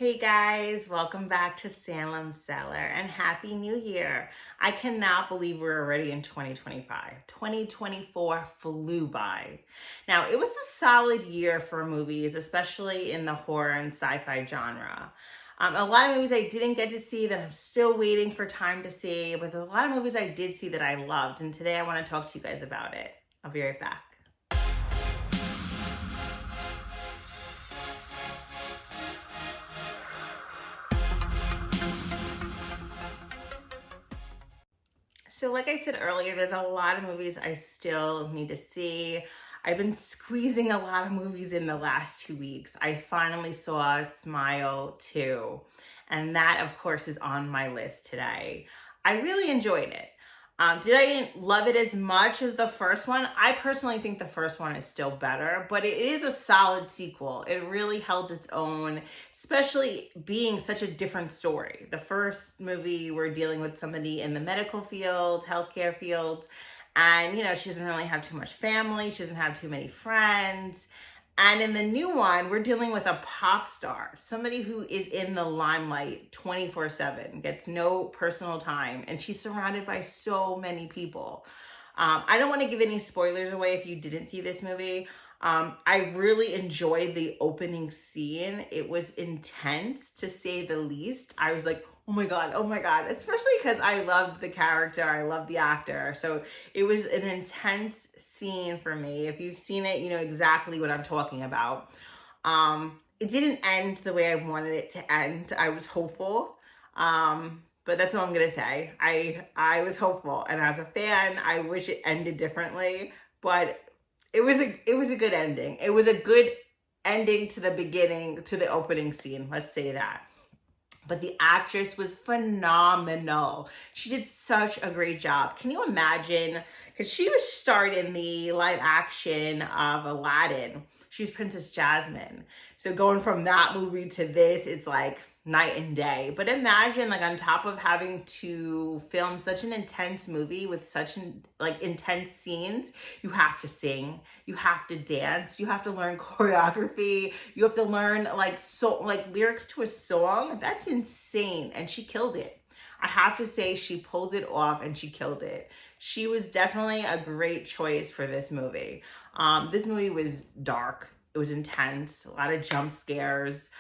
Hey guys, welcome back to Salem, Cellar, and Happy New Year. I cannot believe we're already in 2025. 2024 flew by. Now, it was a solid year for movies, especially in the horror and sci-fi genre. A lot of movies I didn't get to see that I'm still waiting for time to see, but there's a lot of movies I did see that I loved, and today I want to talk to you guys about it. I'll be right back. So like I said earlier, there's a lot of movies I still need to see. I've been squeezing a lot of movies in the last 2 weeks. I finally saw Smile 2, and that, of course, is on my list today. I really enjoyed it. Did I love it as much as the first one? I personally think the first one is still better, but it is a solid sequel. It really held its own, especially being such a different story. The first movie, we're dealing with somebody in the medical field, healthcare field, and she doesn't really have too much family. She doesn't have too many friends. And in the new one, we're dealing with a pop star, somebody who is in the limelight 24/7, gets no personal time, and she's surrounded by so many people. I don't want to give any spoilers away if you didn't see this movie. I really enjoyed the opening scene. It was intense, to say the least. I was like, oh my God, especially because I loved the character, I loved the actor. So it was an intense scene for me. If you've seen it, you know exactly what I'm talking about. It didn't end the way I wanted it to end. I was hopeful. But that's all I'm gonna say. I was hopeful, and as a fan, I wish it ended differently. But it was a good ending. It was a good ending to the beginning, to the opening scene. Let's say that. But the actress was phenomenal. She did such a great job. Can you imagine? Because she was starred in the live action of Aladdin. She's Princess Jasmine. So going from that movie to this, it's like night and day. But imagine, like, on top of having to film such an intense movie with such intense scenes, you have to sing, you have to dance, you have to learn choreography, you have to learn lyrics to a song. That's insane. And she killed it. I have to say, she pulled it off and she killed it. She was definitely a great choice for this movie. This movie was dark. It was intense, a lot of jump scares.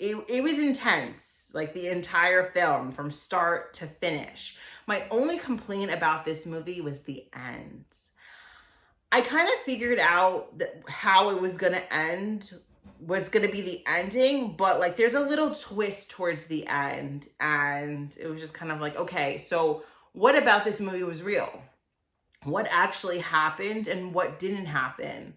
It was intense, like the entire film from start to finish. My only complaint about this movie was the end. I kind of figured out that how it was going to end was going to be the ending, but like there's a little twist towards the end, and it was just kind of like, okay, so what about this movie was real? What actually happened and what didn't happen?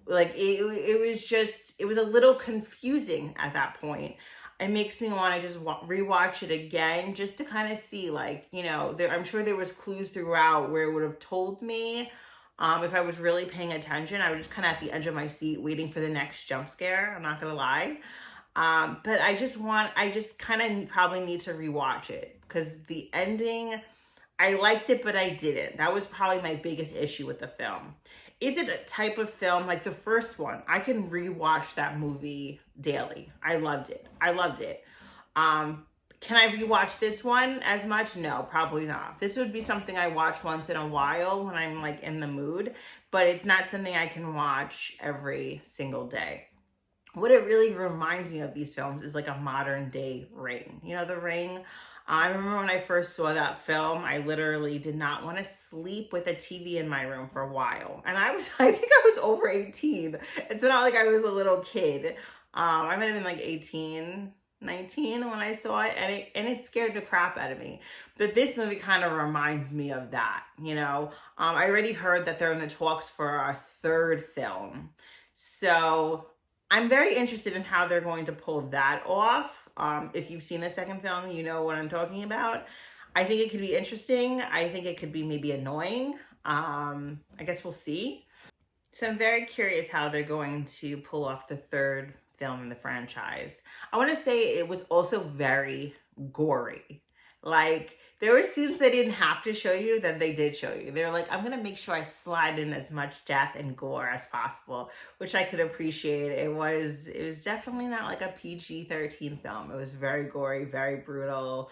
Like it was a little confusing at that point. It makes me want to just rewatch it again, just to kind of see, like, I'm sure there was clues throughout where it would have told me. If I was really paying attention, I was just kind of at the edge of my seat waiting for the next jump scare. I'm not gonna lie. But I just kind of probably need to rewatch it, because the ending, I liked it, but I didn't. That was probably my biggest issue with the film. Is it a type of film like the first one? I can rewatch that movie daily. I loved it. Can I rewatch this one as much? No, probably not. This would be something I watch once in a while when I'm like in the mood, but it's not something I can watch every single day. What it really reminds me of, these films, is like a modern day Ring. You know, The Ring? I remember when I first saw that film, I literally did not want to sleep with a TV in my room for a while. And I think I was over 18. It's not like I was a little kid. I might have been like 18, 19 when I saw it, and it scared the crap out of me. But this movie kind of reminds me of that, I already heard that they're in the talks for a third film. So I'm very interested in how they're going to pull that off. If you've seen the second film, you know what I'm talking about. I think it could be interesting. I think it could be maybe annoying. I guess we'll see. So I'm very curious how they're going to pull off the third film in the franchise. I want to say it was also very gory. Like, there were scenes they didn't have to show you that they did show you. They're like, I'm gonna make sure I slide in as much death and gore as possible, which I could appreciate. It was definitely not like a PG-13 film. It was very gory, very brutal.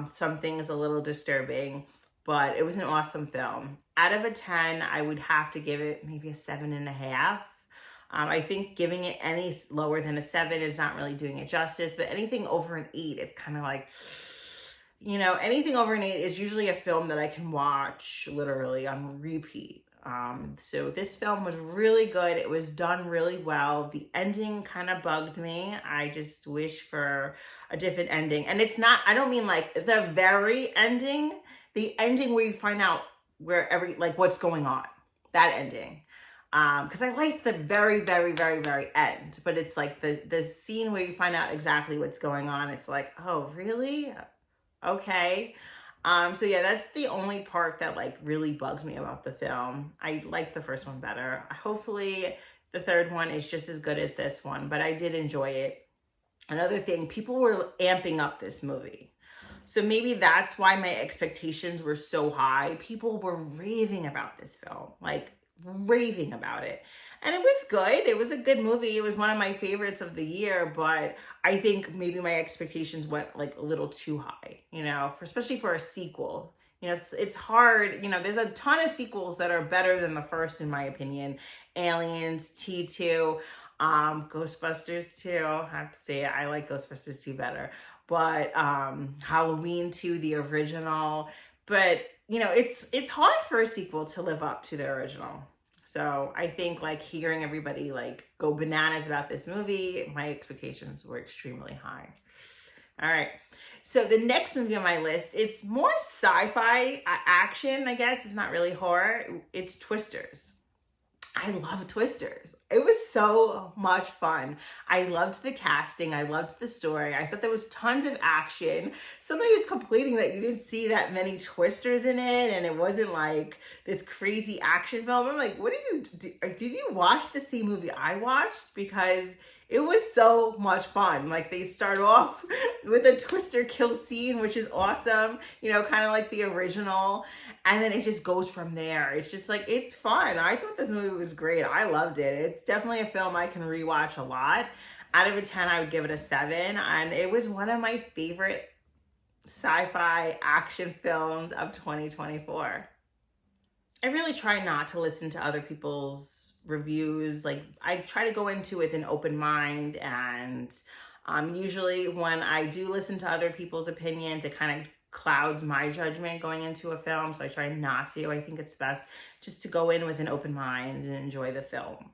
Some things a little disturbing, but it was an awesome film. Out of a 10, I would have to give it maybe a 7.5. I think giving it any lower than a 7 is not really doing it justice, but anything over an 8, it's kind of like, anything over an 8 is usually a film that I can watch literally on repeat. So this film was really good. It was done really well. The ending kind of bugged me. I just wish for a different ending. And it's not, I don't mean like the very ending, the ending where you find out what's going on, that ending. Because I liked the very, very, very, very end, but it's like the scene where you find out exactly what's going on. It's like, oh, really? Okay. So yeah, that's the only part that like really bugged me about the film. I like the first one better. Hopefully the third one is just as good as this one, but I did enjoy it. Another thing, people were amping up this movie. So maybe that's why my expectations were so high. People were raving about this film, like raving about it. And it was good. It was a good movie. It was one of my favorites of the year, but I think maybe my expectations went like a little too high, especially for a sequel. It's hard. There's a ton of sequels that are better than the first, in my opinion. Aliens, T2, Ghostbusters 2. I have to say, I like Ghostbusters 2 better. But Halloween 2, the original. But, it's hard for a sequel to live up to the original. So I think like hearing everybody like go bananas about this movie, my expectations were extremely high. All right. So the next movie on my list, it's more sci-fi action, I guess. It's not really horror. It's Twisters. I love Twisters. It was so much fun. I loved the casting. I loved the story. I thought there was tons of action. Somebody was complaining that you didn't see that many Twisters in it, and it wasn't like this crazy action film. I'm like, what did you watch the same movie I watched? Because it was so much fun. Like, they start off with a Twister kill scene, which is awesome, kind of like the original. And then it just goes from there. It's just like, it's fun. I thought this movie was great. I loved it. It's definitely a film I can rewatch a lot. Out of a 10, I would give it a 7. And it was one of my favorite sci-fi action films of 2024. I really try not to listen to other people's reviews. Like, I try to go into it with an open mind, and usually when I do listen to other people's opinions, it kind of clouds my judgment going into a film, so I try not to. I think it's best just to go in with an open mind and enjoy the film.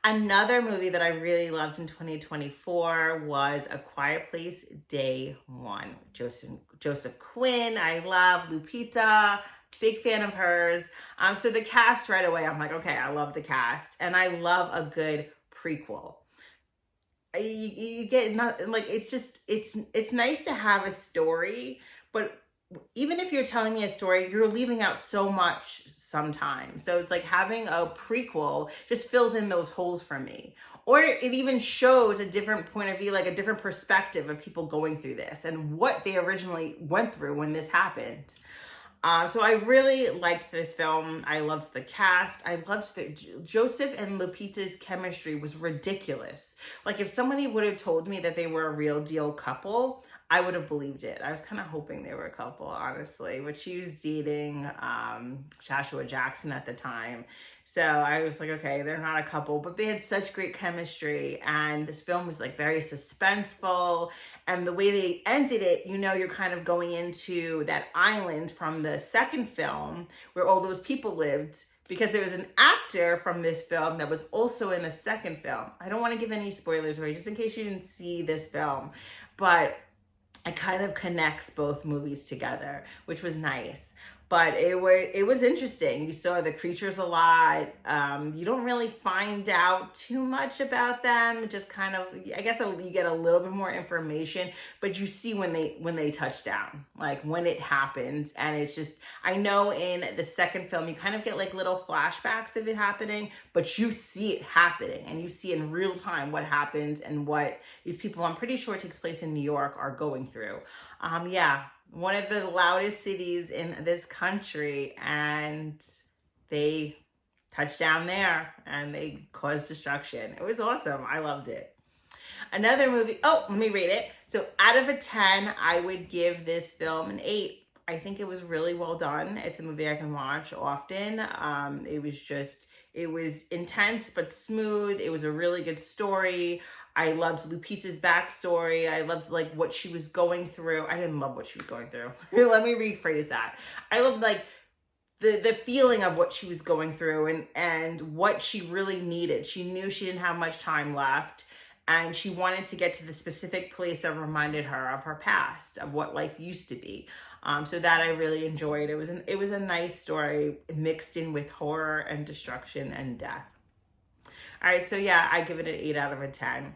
Another movie that I really loved in 2024 was A Quiet Place Day One. Joseph Quinn, I love Lupita, big fan of hers. So the cast right away, I'm like, okay, I love the cast, and I love a good prequel. You get not like, it's nice to have a story, but even if you're telling me a story, you're leaving out so much sometimes. So it's like having a prequel just fills in those holes for me. Or it even shows a different point of view, like a different perspective of people going through this and what they originally went through when this happened. So I really liked this film. I loved the cast. I loved Joseph and Lupita's chemistry was ridiculous. Like, if somebody would have told me that they were a real deal couple, I would have believed it. I was kind of hoping they were a couple, honestly. But she was dating Joshua Jackson at the time. So I was like, okay, they're not a couple, but they had such great chemistry. And this film was like very suspenseful. And the way they ended it, you're kind of going into that island from the second film where all those people lived, because there was an actor from this film that was also in the second film. I don't want to give any spoilers away, just in case you didn't see this film. But it kind of connects both movies together, which was nice. But it was interesting. You saw the creatures a lot. You don't really find out too much about them. Just kind of, I guess you get a little bit more information, but you see when they touch down, like when it happens. And it's just, I know in the second film, you kind of get like little flashbacks of it happening, but you see it happening and you see in real time what happens and what these people, I'm pretty sure it takes place in New York, are going through. Yeah. one of the loudest cities in this country, and they touched down there and they caused destruction. It was awesome. I loved it. Another movie, oh, let me rate it. So out of a 10, I would give this film an 8. I think it was really well done. It's a movie I can watch often. It was intense but smooth. It was a really good story. I loved Lupita's backstory. I loved like what she was going through. I didn't love what she was going through. Let me rephrase that. I loved like the feeling of what she was going through and what she really needed. She knew she didn't have much time left, and she wanted to get to the specific place that reminded her of her past, of what life used to be. So that I really enjoyed. It was a nice story mixed in with horror and destruction and death. All right, so yeah, I give it an 8 out of a 10.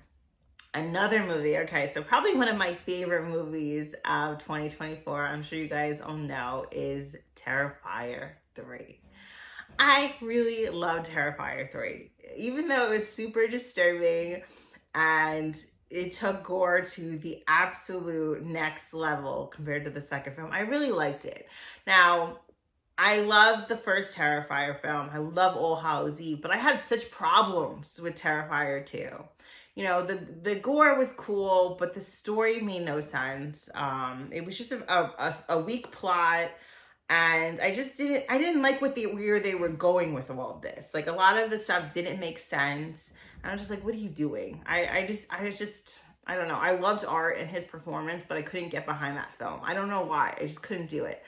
Another movie, okay, so probably one of my favorite movies of 2024, I'm sure you guys all know, is Terrifier 3. I really love Terrifier 3. Even though it was super disturbing and it took gore to the absolute next level compared to the second film, I really liked it. Now, I love the first Terrifier film. I love All Hallows Eve, but I had such problems with Terrifier 2. You know, the gore was cool, but the story made no sense. It was just a weak plot, and I didn't like where they were going with all of this. Like, a lot of the stuff didn't make sense. And I was just like, what are you doing? I don't know. I loved Art and his performance, but I couldn't get behind that film. I don't know why. I just couldn't do it.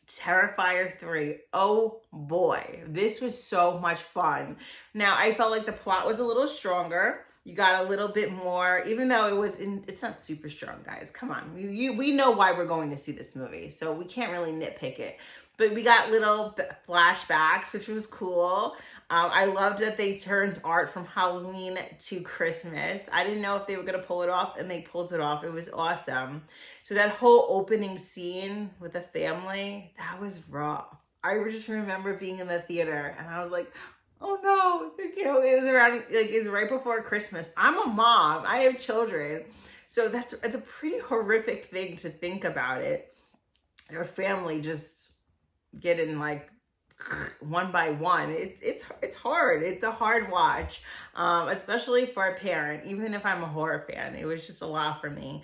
Terrifier 3. Oh boy, this was so much fun. Now, I felt like the plot was a little stronger. You got a little bit more, even though it's not super strong, guys. Come on. We know why we're going to see this movie, so we can't really nitpick it. But we got little flashbacks, which was cool. I loved that they turned Art from Halloween to Christmas. I didn't know if they were going to pull it off, and they pulled it off. It was awesome. So that whole opening scene with the family, that was rough. I just remember being in the theater, and I was like, oh no, you know, it was right before Christmas. I'm a mom. I have children. So it's a pretty horrific thing to think about it. Your family just getting like one by one. It's hard. It's a hard watch, especially for a parent. Even if I'm a horror fan, it was just a lot for me.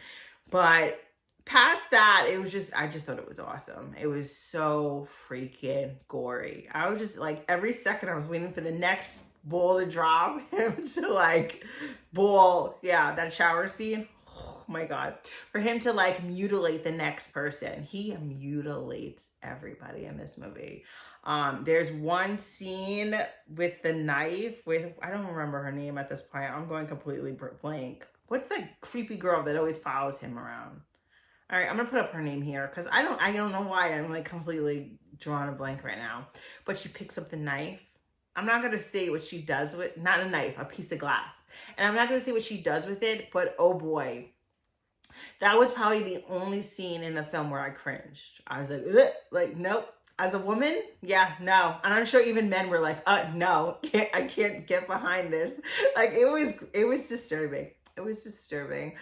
But past that, I just thought it was awesome. It was so freaking gory. I was just like, every second I was waiting for the next ball to drop. It was like, ball, yeah, that shower scene. Oh my God. For him to like mutilate the next person. He mutilates everybody in this movie. There's one scene with the knife I don't remember her name at this point. I'm going completely blank. What's that creepy girl that always follows him around? All right, I'm gonna put up her name here because I don't know why I'm like completely drawing a blank right now. But she picks up the knife. I'm not gonna say what she does with, not a knife, a piece of glass. And I'm not gonna say what she does with it, but oh boy. That was probably the only scene in the film where I cringed. I was like, nope. As a woman, yeah, no. And I'm sure even men were like, no, I can't get behind this. Like, it was disturbing. It was disturbing.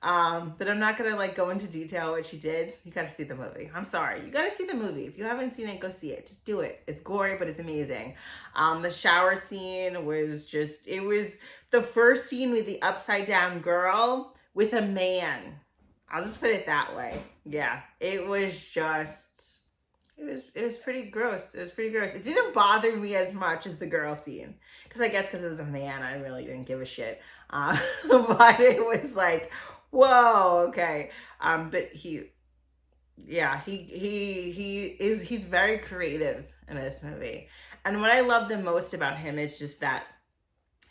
But I'm not gonna like go into detail what she did. You gotta see the movie. I'm sorry. You gotta see the movie. If you haven't seen it, go see it. Just do it. It's gory, but it's amazing. The shower scene was it was the first scene with the upside down girl with a man. I'll just put it that way. Yeah. It was pretty gross. It was pretty gross. It didn't bother me as much as the girl scene. Because it was a man, I really didn't give a shit. But it was like, whoa, okay. But he's very creative in this movie. And what I love the most about him is just that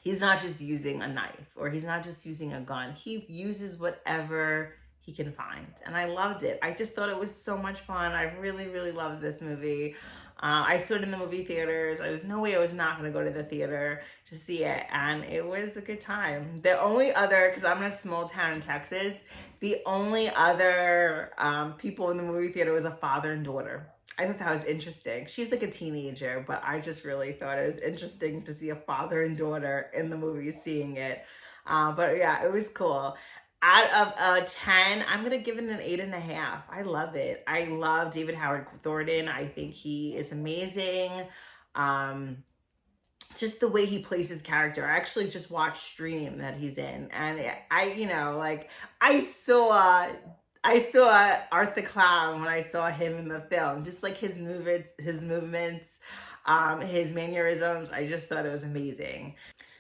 he's not just using a knife or he's not just using a gun. He uses whatever he can find. And I loved it. I just thought it was so much fun. I really, really loved this movie. I saw it in the movie theaters. There was no way I was not going to go to the theater to see it. And it was a good time. The only other, because I'm in a small town in Texas, the only other people in the movie theater was a father and daughter. I thought that was interesting. She's like a teenager, but I just really thought it was interesting to see a father and daughter in the movie seeing it. But yeah, it was cool. Out of a 10, I'm gonna give it an 8.5. I love it. I love David Howard Thornton. I think he is amazing. Um, just the way he plays his character. I actually just watched Stream that he's in, and like I saw Art the Clown when I saw him in the film. Just like his movements, his mannerisms. I just thought it was amazing.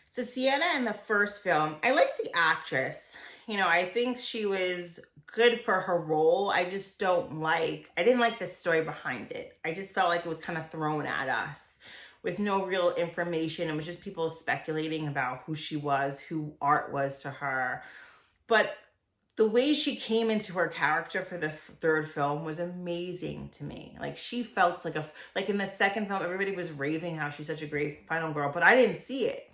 So Sienna in the first film, I like the actress. I think she was good for her role. I didn't like the story behind it. I just felt like it was kind of thrown at us with no real information. It was just people speculating about who she was, who Art was to her. But the way she came into her character for the third film was amazing to me. Like, she felt like in the second film, everybody was raving how she's such a great final girl, but I didn't see it.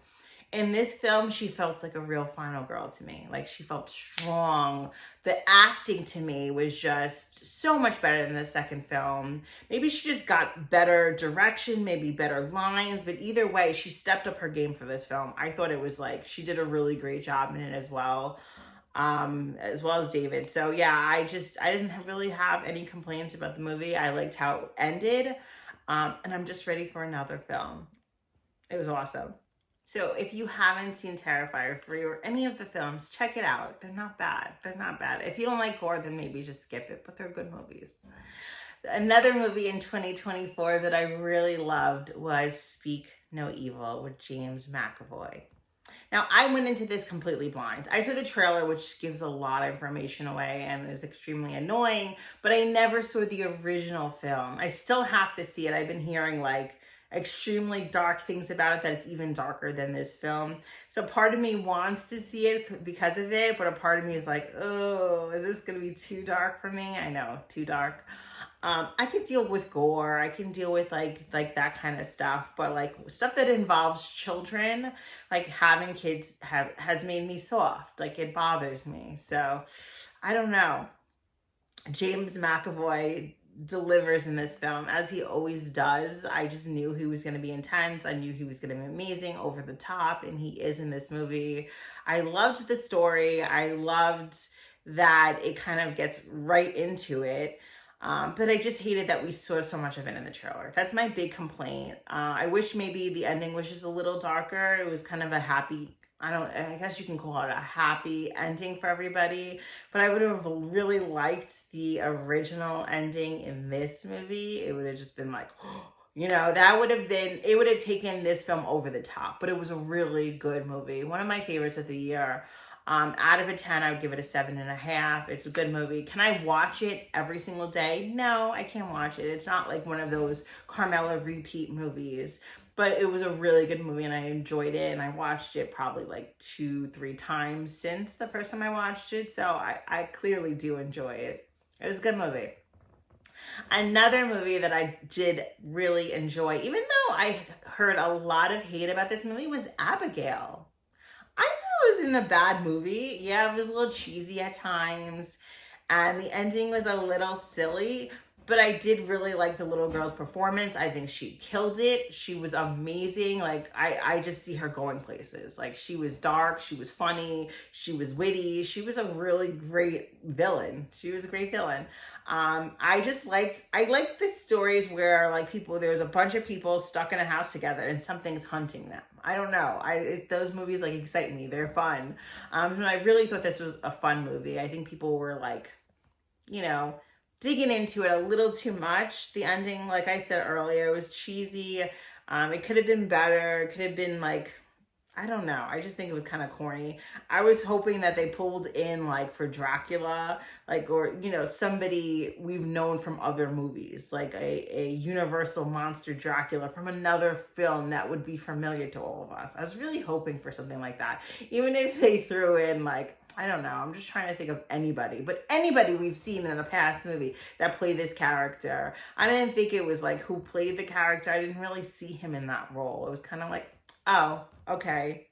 In this film, she felt like a real final girl to me. Like, she felt strong. The acting to me was just so much better than the second film. Maybe she just got better direction, maybe better lines, but either way, she stepped up her game for this film. I thought it was like, she did a really great job in it as well as David. So yeah, I didn't really have any complaints about the movie. I liked how it ended. And I'm just ready for another film. It was awesome. So if you haven't seen Terrifier 3 or any of the films, check it out. They're not bad. They're not bad. If you don't like gore, then maybe just skip it, but they're good movies. Another movie in 2024 that I really loved was Speak No Evil with James McAvoy. Now, I went into this completely blind. I saw the trailer, which gives a lot of information away and is extremely annoying, but I never saw the original film. I still have to see it. I've been hearing extremely dark things about it, that it's even darker than this film. So part of me wants to see it because of it, but a part of me is like, oh, is this going to be too dark for me? I know, too dark. I can deal with gore. I can deal with like that kind of stuff, but stuff that involves children, like having kids has made me soft. Like, it bothers me. So I don't know. James McAvoy delivers in this film, as he always does. I just knew he was going to be intense. I knew he was going to be amazing, over the top, and he is in this movie. I loved the story. I loved that it kind of gets right into it. But I just hated that we saw so much of it in the trailer. That's my big complaint. I wish maybe the ending was just a little darker. It was kind of a happy, I guess you can call it a happy ending for everybody. But I would have really liked the original ending in this movie. It would have just been like, it would have taken this film over the top. But it was a really good movie. One of my favorites of the year. Out of a 10, I would give it a 7.5. It's a good movie. Can I watch it every single day? No, I can't watch it. It's not like one of those Carmela repeat movies, but it was a really good movie and I enjoyed it. And I watched it probably 2-3 times since the first time I watched it. So I clearly do enjoy it. It was a good movie. Another movie that I did really enjoy, even though I heard a lot of hate about this movie, was Abigail. I thought it wasn't a bad movie. Yeah, it was a little cheesy at times, and the ending was a little silly, but I did really like the little girl's performance. I think she killed it. She was amazing. I just see her going places. She was dark, she was funny, she was witty. She was a really great villain. She was a great villain. I liked the stories where there's a bunch of people stuck in a house together and something's hunting them. I don't know. Those movies excite me. They're fun. And I really thought this was a fun movie. I think people were digging into it a little too much. The ending, like I said earlier, was cheesy. It could have been better. It could have been I don't know. I just think it was kind of corny. I was hoping that they pulled in for Dracula, or somebody we've known from other movies, a universal monster Dracula from another film that would be familiar to all of us. I was really hoping for something like that. Even if they threw in I don't know, I'm just trying to think of anybody, but anybody we've seen in a past movie that played this character. I didn't think it was who played the character. I didn't really see him in that role. It was kind of oh, okay.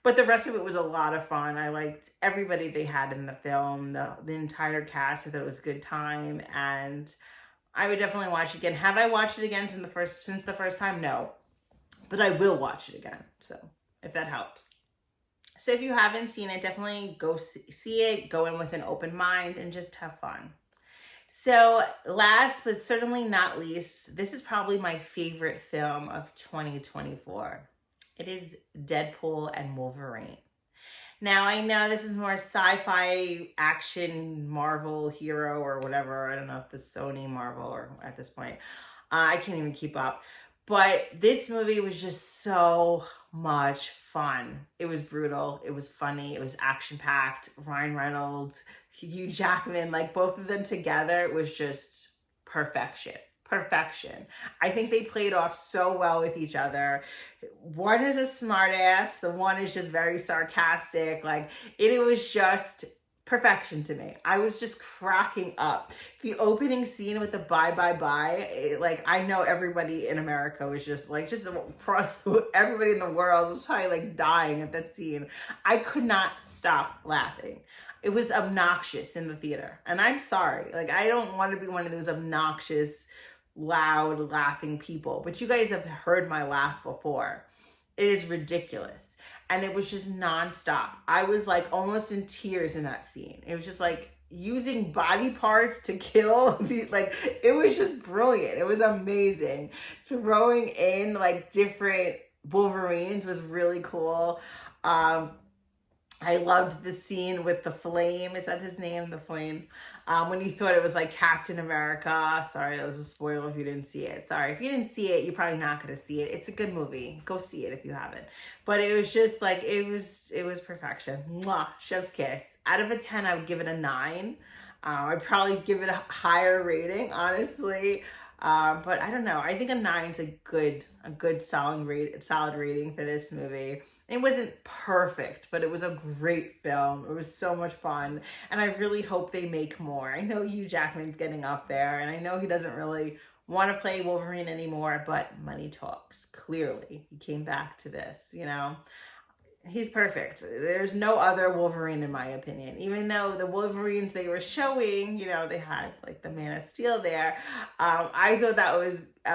But the rest of it was a lot of fun. I liked everybody they had in the film, the entire cast. I thought it was a good time, and I would definitely watch it again. Have I watched it again since the first time? No. But I will watch it again, so if that helps. So if you haven't seen it, definitely go see it, go in with an open mind, and just have fun. So last but certainly not least, this is probably my favorite film of 2024. It is Deadpool and Wolverine. Now, I know this is more sci-fi action Marvel hero or whatever. I don't know if this Sony Marvel or at this point. I can't even keep up. But this movie was just so much fun. It was brutal. It was funny. It was action-packed. Ryan Reynolds, Hugh Jackman, like both of them together was just perfection. Perfection. I think they played off so well with each other. One is a smartass, the one is just very sarcastic. Like it was just perfection to me. I was just cracking up. The opening scene with the bye bye bye, like I know everybody in America was just across everybody in the world was probably like dying at that scene. I could not stop laughing. It was obnoxious in the theater. And I'm sorry. Like I don't want to be one of those obnoxious loud laughing people, but you guys have heard my laugh before. It is ridiculous. And it was just nonstop. I was like almost in tears in that scene. It was just like using body parts to kill. Like it was just brilliant. It was amazing. Throwing in like different Wolverines was really cool. I loved the scene with the Flame. Is that his name? The Flame. When you thought it was like Captain America. Sorry, that was a spoiler if you didn't see it. Sorry, if you didn't see it, you're probably not going to see it. It's a good movie. Go see it if you haven't. But it was just like, it was perfection. Mwah, chef's kiss. Out of a 10, I would give it a 9. I'd probably give it a higher rating, honestly. But I don't know. I think a 9 is a good solid rating for this movie. It wasn't perfect, but it was a great film. It was so much fun. And I really hope they make more. I know Hugh Jackman's getting up there, and I know he doesn't really want to play Wolverine anymore, but money talks. Clearly, he came back to this, you know. He's perfect. There's no other Wolverine in my opinion. Even though the Wolverines they were showing, you know, they had like the Man of Steel there. I thought that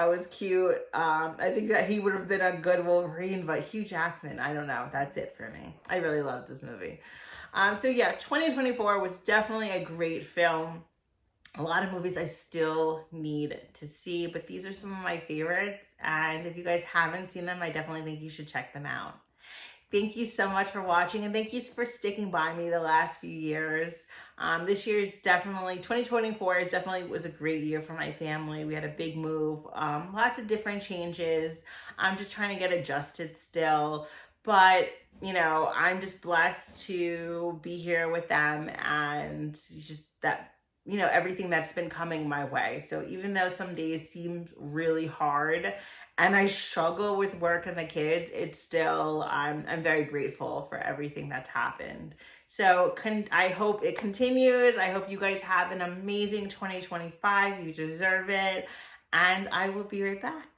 was cute. I think that he would have been a good Wolverine, but Hugh Jackman, I don't know. That's it for me. I really loved this movie. So yeah, 2024 was definitely a great film. A lot of movies I still need to see, but these are some of my favorites. And if you guys haven't seen them, I definitely think you should check them out. Thank you so much for watching, and thank you for sticking by me the last few years. This year is definitely, 2024 was a great year for my family. We had a big move, lots of different changes. I'm just trying to get adjusted still, but you know, I'm just blessed to be here with them and just that, you know, everything that's been coming my way. So even though some days seem really hard and I struggle with work and the kids, it's still, I'm very grateful for everything that's happened. So I hope it continues. I hope you guys have an amazing 2025. You deserve it. And I will be right back.